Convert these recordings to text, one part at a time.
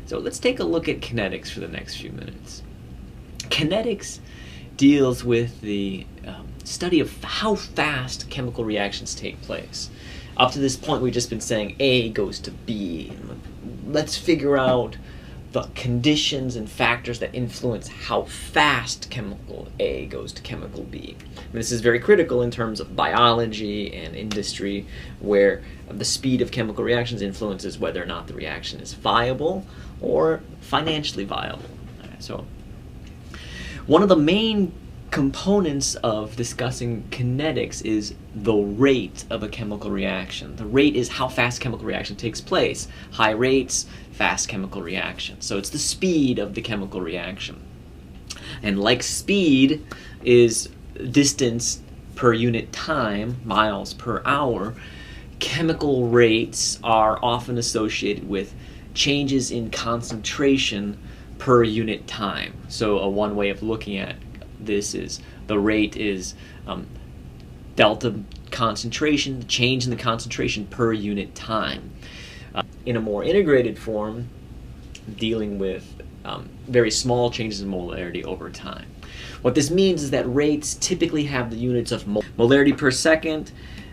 So let's take a look at kinetics for the next few minutes. Kinetics deals with the study of how fast chemical reactions take place. Up to this point, we've just been saying A goes to B. Let's figure out the conditions and factors that influence how fast chemical A goes to chemical B. And this is very critical in terms of biology and industry, where the speed of chemical reactions influences whether or not the reaction is viable or financially viable. So, one of the main components of discussing kinetics is the rate of a chemical reaction. The rate is how fast chemical reaction takes place. High rates, fast chemical reaction. So it's the speed of the chemical reaction. And like speed is distance per unit time, miles per hour, chemical rates are often associated with changes in concentration per unit time. So one way of looking at this is the rate is delta concentration, the change in the concentration per unit time. In a more integrated form, dealing with very small changes in molarity over time. What this means is that rates typically have the units of molarity per second.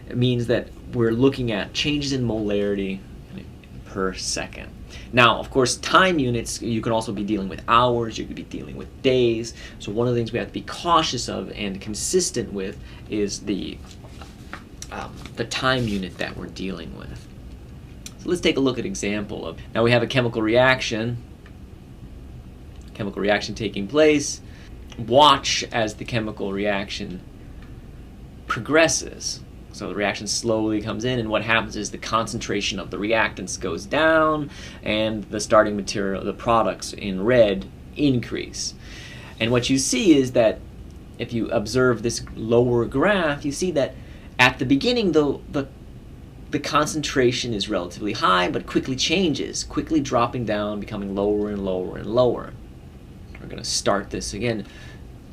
It means that we're looking at changes in molarity per second. Now, of course, time units, you can also be dealing with hours, you could be dealing with days. So one of the things we have to be cautious of and consistent with is the time unit that we're dealing with. So let's take a look at an example of, now we have a chemical reaction taking place. Watch as the chemical reaction progresses. So the reaction slowly comes in, and what happens is the concentration of the reactants goes down, and the starting material, the products in red, increase. And what you see is that if you observe this lower graph, you see that at the beginning, the concentration is relatively high, but quickly changes, quickly dropping down, becoming lower and lower and lower. We're going to start this again.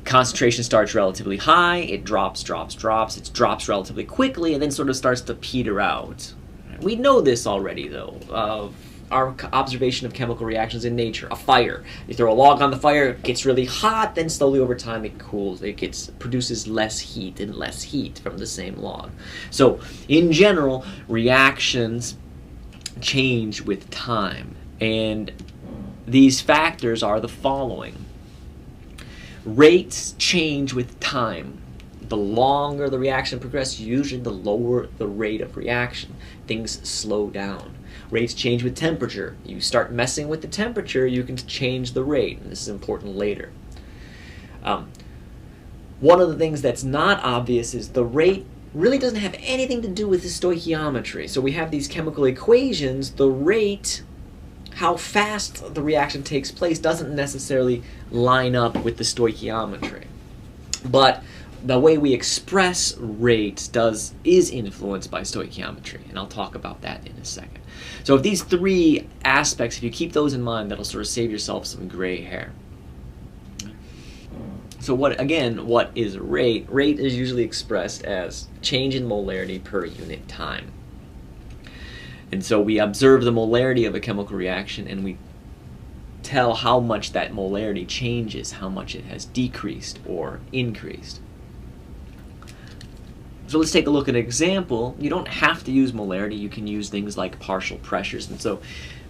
Concentration starts relatively high, it drops, it drops relatively quickly, and then sort of starts to peter out. We know this already, though. Our observation of chemical reactions in nature. A fire. You throw a log on the fire, it gets really hot, then slowly over time it cools. It produces less heat and less heat from the same log. So, in general, reactions change with time. And these factors are the following. Rates change with time. The longer the reaction progresses, usually the lower the rate of reaction. Things slow down. Rates change with temperature. You start messing with the temperature, you can change the rate, and this is important later. One of the things that's not obvious is the rate really doesn't have anything to do with the stoichiometry. So we have these chemical equations, the rate, how fast the reaction takes place, doesn't necessarily line up with the stoichiometry. But the way we express rates is influenced by stoichiometry, and I'll talk about that in a second. So if these three aspects, if you keep those in mind, that'll sort of save yourself some gray hair. So what is rate? Rate is usually expressed as change in molarity per unit time. And so we observe the molarity of a chemical reaction, and we tell how much that molarity changes, how much it has decreased or increased. So let's take a look at an example. You don't have to use molarity. You can use things like partial pressures. And so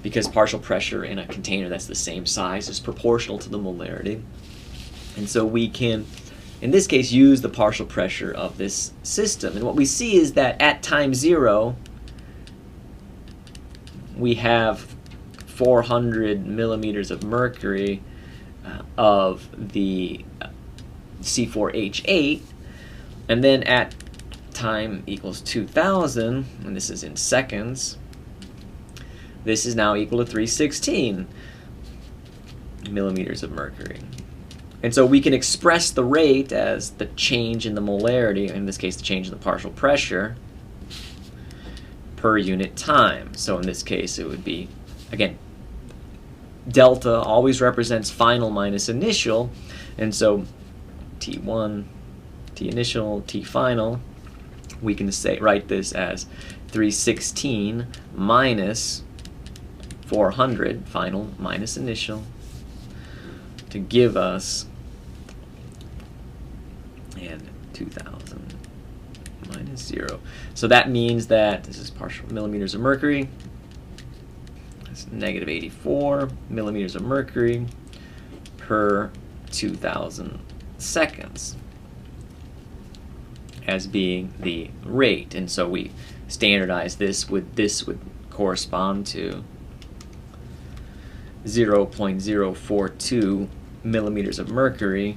because partial pressure in a container that's the same size is proportional to the molarity. And so we can, in this case, use the partial pressure of this system. And what we see is that at time 0, we have 400 millimeters of mercury of the C4H8, and then at time equals 2000, and this is in seconds, this is now equal to 316 millimeters of mercury. And so we can express the rate as the change in the molarity, in this case the change in the partial pressure, per unit time. So in this case it would be, again, delta always represents final minus initial, and so T1, T initial, T final, we can write this as 316 minus 400, final minus initial, to give us, and 2,000 minus 0. So that means that this is partial millimeters of mercury. That's negative 84 millimeters of mercury per 2,000 seconds as being the rate. And so we standardize this would correspond to 0.042 millimeters of mercury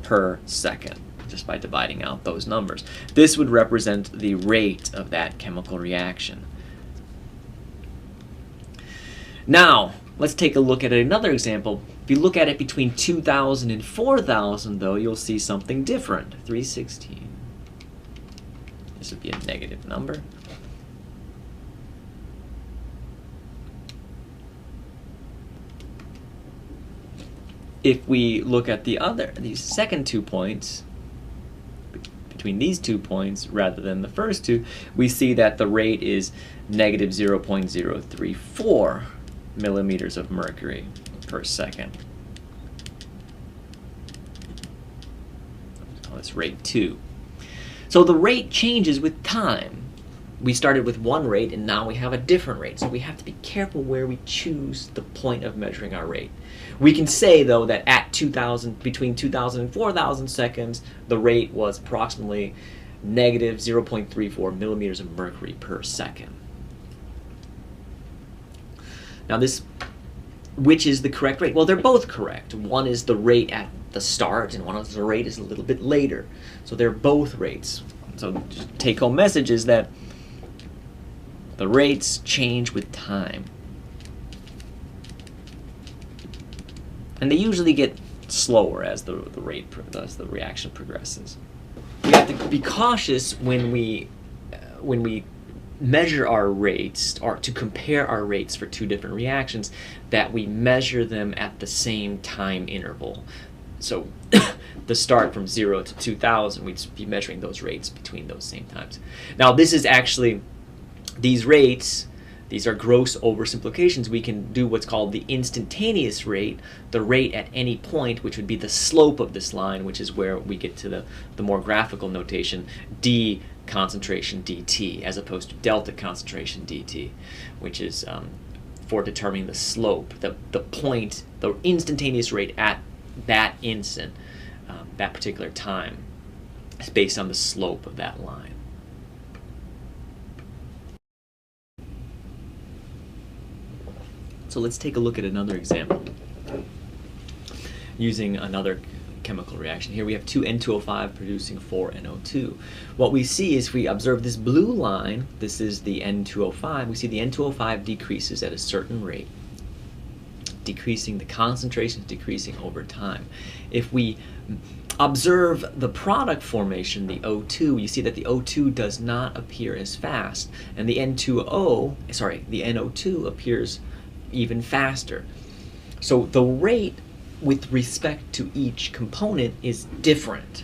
per second, just by dividing out those numbers. This would represent the rate of that chemical reaction. Now, let's take a look at another example. If you look at it between 2,000 and 4,000, though, you'll see something different. 316. This would be a negative number. If we look at these second 2 points, between these 2 points rather than the first two, we see that the rate is negative 0.034 millimeters of mercury per second. Let's call this rate 2. So the rate changes with time. We started with one rate and now we have a different rate. So we have to be careful where we choose the point of measuring our rate. We can say, though, that at between 2,000 and 4,000 seconds, the rate was approximately negative 0.34 millimeters of mercury per second. Now which is the correct rate? Well, they're both correct. One is the rate at the start and one is the rate is a little bit later. So they're both rates. So the take-home message is that the rates change with time. And they usually get slower as the reaction progresses. We have to be cautious when we measure our rates, or to compare our rates for two different reactions, that we measure them at the same time interval. So the start from 0 to 2,000, we'd be measuring those rates between those same times. Now this is actually, these rates, these are gross oversimplifications. We can do what's called the instantaneous rate, the rate at any point, which would be the slope of this line, which is where we get to the more graphical notation, d concentration dt, as opposed to delta concentration dt, which is for determining the slope, the point, the instantaneous rate at that instant, that particular time, is based on the slope of that line. So let's take a look at another example using another chemical reaction. Here we have 2 N2O5 producing 4 NO2. What we see is, if we observe this blue line, this is the N2O5, we see the N2O5 decreases at a certain rate, decreasing, the concentration is decreasing over time. If we observe the product formation, the O2, you see that the O2 does not appear as fast, and the NO2 appears even faster. So the rate with respect to each component is different.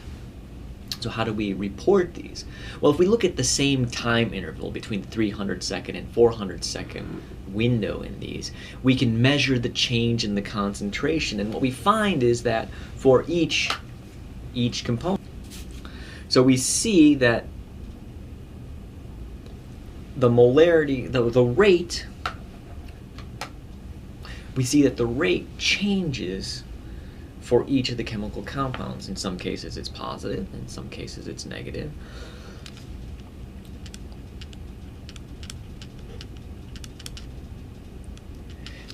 So how do we report these? Well, if we look at the same time interval between the 300 second and 400 second window in these, we can measure the change in the concentration, and what we find is that for each component, so we see that the molarity, the rate, we see that the rate changes for each of the chemical compounds. In some cases it's positive, in some cases it's negative.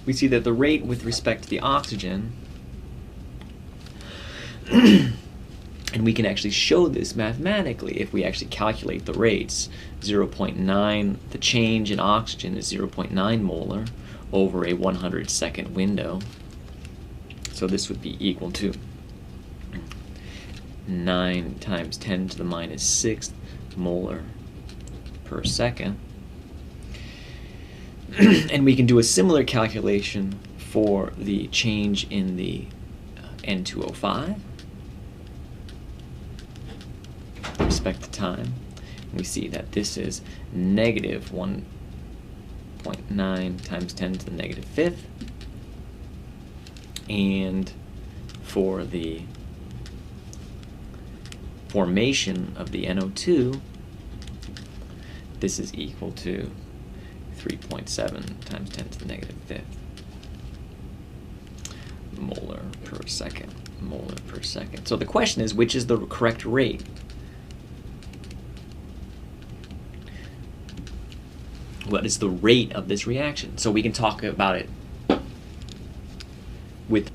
We see that the rate with respect to the oxygen, and we can actually show this mathematically if we actually calculate the rates. 0.9, the change in oxygen is 0.9 molar over a 100 second window. So this would be equal to 9 times 10 to the minus 6 molar per second. And we can do a similar calculation for the change in the N2O5 with respect to time. We see that this is negative 1 9.9 times 10 to the negative fifth. And for the formation of the NO2, this is equal to 3.7 times 10 to the negative fifth molar per second. Molar per second. So the question is, which is the correct rate? What is the rate of this reaction? So we can talk about it with,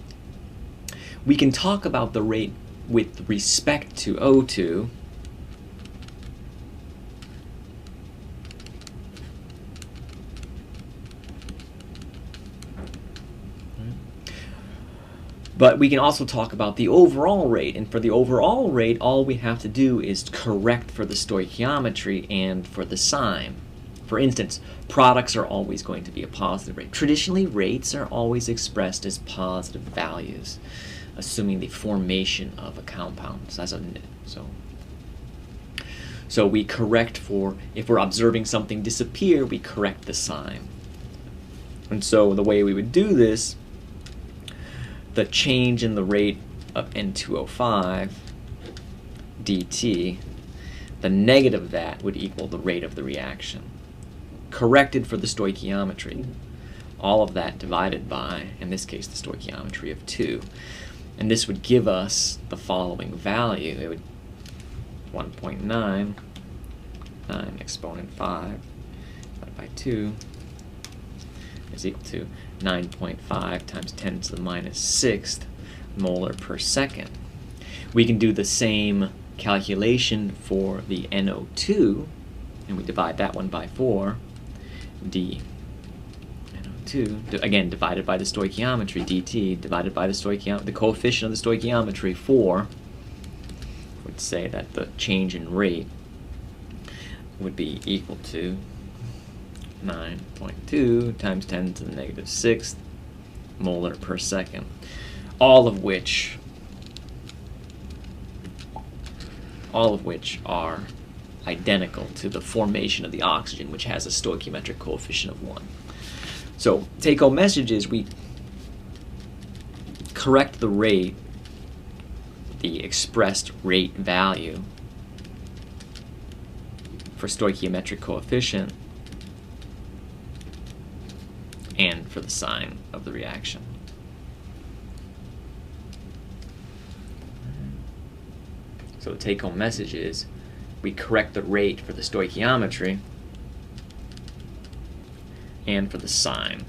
we can talk about the rate with respect to O2 but we can also talk about the overall rate, and for the overall rate, all we have to do is correct for the stoichiometry and for the sign. For instance, products are always going to be a positive rate. Traditionally, rates are always expressed as positive values, assuming the formation of a compound. So we correct for, if we're observing something disappear, we correct the sign. And so the way we would do this, the change in the rate of N2O5 dt, the negative of that would equal the rate of the reaction. Corrected for the stoichiometry, all of that divided by, in this case, the stoichiometry of 2. And this would give us the following value. It would 1.9, 9 exponent 5 divided by 2 is equal to 9.5 times 10 to the minus 6th molar per second. We can do the same calculation for the NO2, and we divide that one by 4, d NO2, again divided by the stoichiometry, dt, divided by the coefficient of the stoichiometry, 4, would say that the change in rate would be equal to 9.2 times 10 to the negative 6th molar per second, all of which are identical to the formation of the oxygen, which has a stoichiometric coefficient of 1. So take-home message is we correct the rate, the expressed rate value for stoichiometric coefficient and for the sign of the reaction. So the take-home message is we correct the rate for the stoichiometry and for the sign